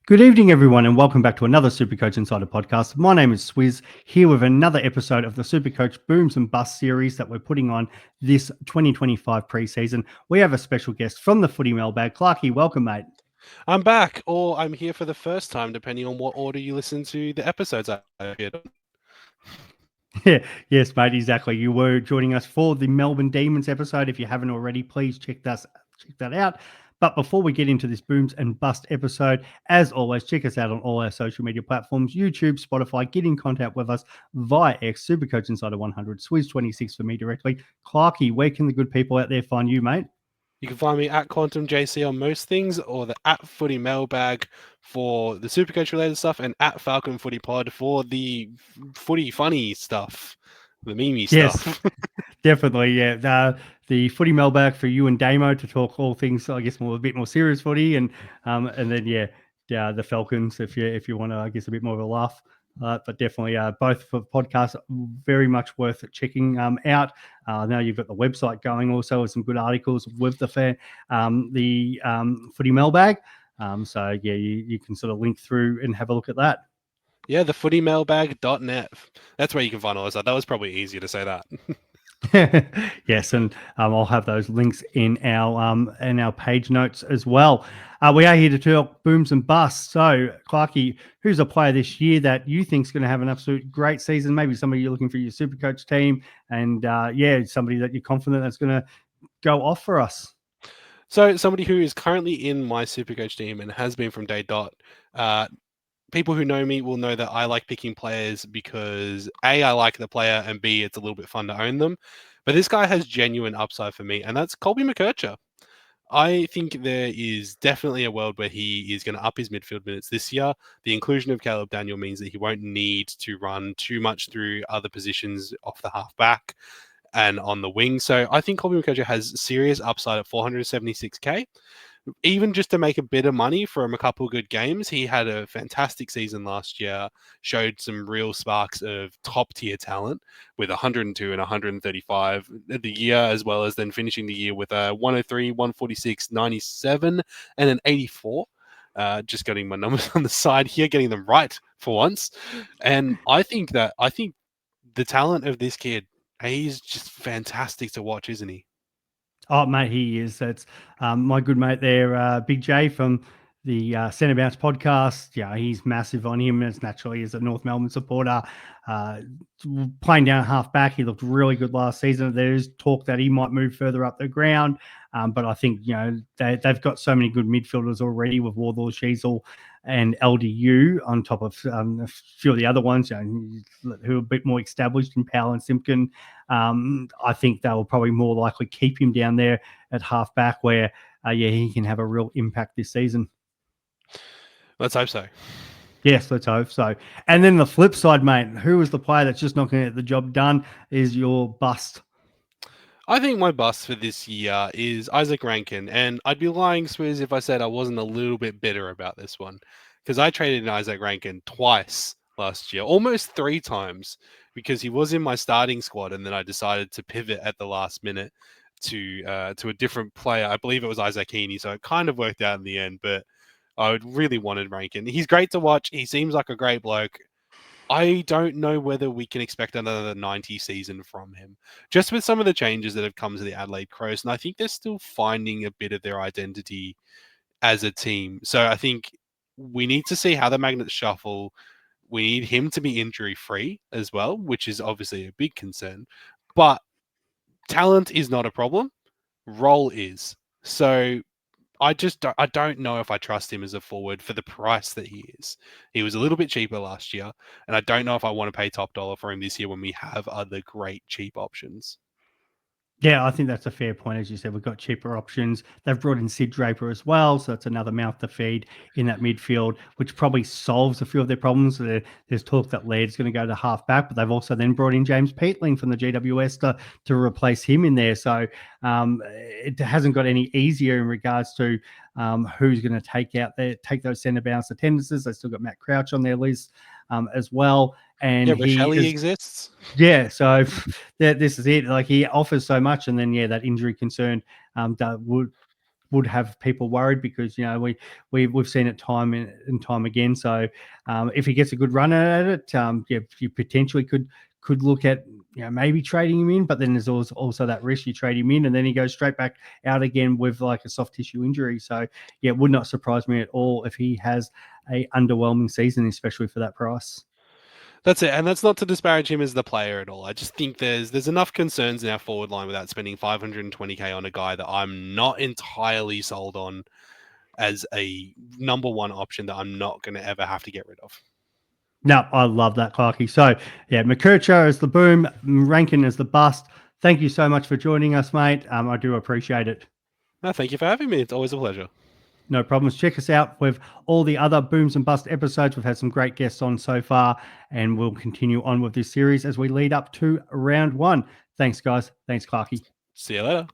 Good evening, everyone, and welcome back to another Supercoach Insider podcast. My name is Swizz, here with another episode of the Supercoach Booms and Busts series that we're putting on this 2025 preseason. We have a special guest from the Footy Mailbag. Clarky, welcome, mate. I'm back, or I'm here for the first time, depending on what order you listen to the episodes I appeared on. Yeah, yes, mate, exactly. You were joining us for the Melbourne Demons episode. If you haven't already, please check that out. But before we get into this Booms and Bust episode, as always, check us out on all our social media platforms, YouTube, Spotify. Get in contact with us via X, Supercoach Insider 100, Swizz26 for me directly. Clarky, where can the good people out there find you, mate? You can find me at Quantum JC on most things, or the at Footy Mailbag for the Supercoach related stuff, and at Falcon Footy Pod for the footy funny stuff, the meme Yes, stuff. definitely. Yeah, the Footy Mailbag for you and Damo to talk all things, I guess, a bit more serious footy, and then the Falcons if you want to, I guess, a bit more of a laugh. But definitely, both for podcasts, very much worth checking out. Now you've got the website going also with some good articles with the Footy Mailbag. So yeah, you can sort of link through and have a look at that. Yeah, the footymailbag.net. That's where you can find all this stuff. That was probably easier to say that. Yes, and I'll have those links in our page notes as well. We are here to talk booms and busts. So, Clarky, who's a player this year that you think is going to have an absolute great season? Maybe somebody you're looking for your super coach team, and somebody that you're confident that's going to go off for us. So, somebody who is currently in my Supercoach team and has been from day dot, people who know me will know that I like picking players because A, I like the player, and B, it's a little bit fun to own them. But this guy has genuine upside for me, and that's Colby McKercher. I think there is definitely a world where he is going to up his midfield minutes this year. The inclusion of Caleb Daniel means that he won't need to run too much through other positions off the half back and on the wing. So I think Colby McKercher has serious upside at 476k. Even just to make a bit of money from a couple of good games, he had a fantastic season last year, showed some real sparks of top tier talent with 102 and 135 the year, as well as then finishing the year with a 103, 146, 97, and an 84. Just getting my numbers on the side here, getting them right for once. And I think the talent of this kid, he's just fantastic to watch, isn't he? Oh, mate, he is. That's my good mate there, Big J from the Centre Bounce podcast. Yeah, he's massive on him, as naturally as a North Melbourne supporter. Uh, Playing down half back, he looked really good last season. There's talk that he might move further up the ground, but I think they've got so many good midfielders already with Wardlaw, Sheasel, and LDU on top of a few of the other ones who are a bit more established in Powell and Simpkin. I think they will probably more likely keep him down there at half back where, he can have a real impact this season. Let's hope so. Yes, let's hope so. And then the flip side, mate, who is the player that's just not going to get the job done is your bust. I think my bust for this year is Isaac Rankin, and I'd be lying, Swizz, if I said I wasn't a little bit bitter about this one, because I traded in Isaac Rankin twice last year, almost 3 times, because he was in my starting squad, and then I decided to pivot at the last minute to a different player. I believe it was Isaac Heaney, so it kind of worked out in the end, but I really wanted Rankin. He's great to watch. He seems like a great bloke. I don't know whether we can expect another 90 season from him, just with some of the changes that have come to the Adelaide Crows. And I think they're still finding a bit of their identity as a team. So I think we need to see how the Magnets shuffle. We need him to be injury free as well, which is obviously a big concern. But talent is not a problem, role is. So I don't know if I trust him as a forward for the price that he is. He was a little bit cheaper last year, and I don't know if I want to pay top dollar for him this year when we have other great cheap options. Yeah, I think that's a fair point. As you said, we've got cheaper options. They've brought in Sid Draper as well, so that's another mouth to feed in that midfield, which probably solves a few of their problems. There's talk that Laird's going to go to half back, but they've also then brought in James Peatling from the GWS to replace him in there. So it hasn't got any easier in regards to who's going to take those centre bounce attendances. They've still got Matt Crouch on their list as well. And Yeah, he Rochelle is exists. yeah, so this is it. Like he offers so much, and then that injury concern would would have people worried because we've seen it time and time again. So if he gets a good run at it, you potentially could look at maybe trading him in, but then there's also that risk you trade him in and then he goes straight back out again with like a soft tissue injury. So it would not surprise me at all if he has a underwhelming season, especially for that price. That's it, and that's not to disparage him as the player at all. I just think there's enough concerns in our forward line without spending 520k on a guy that I'm not entirely sold on as a number one option that I'm not going to ever have to get rid of. No, I love that, Clarky. So, McKercher is the boom, Rankin is the bust. Thank you so much for joining us, mate. I do appreciate it. No, thank you for having me. It's always a pleasure. No problems. Check us out with all the other Booms and Bust episodes. We've had some great guests on so far, and we'll continue on with this series as we lead up to round one. Thanks, guys. Thanks, Clarky. See you later.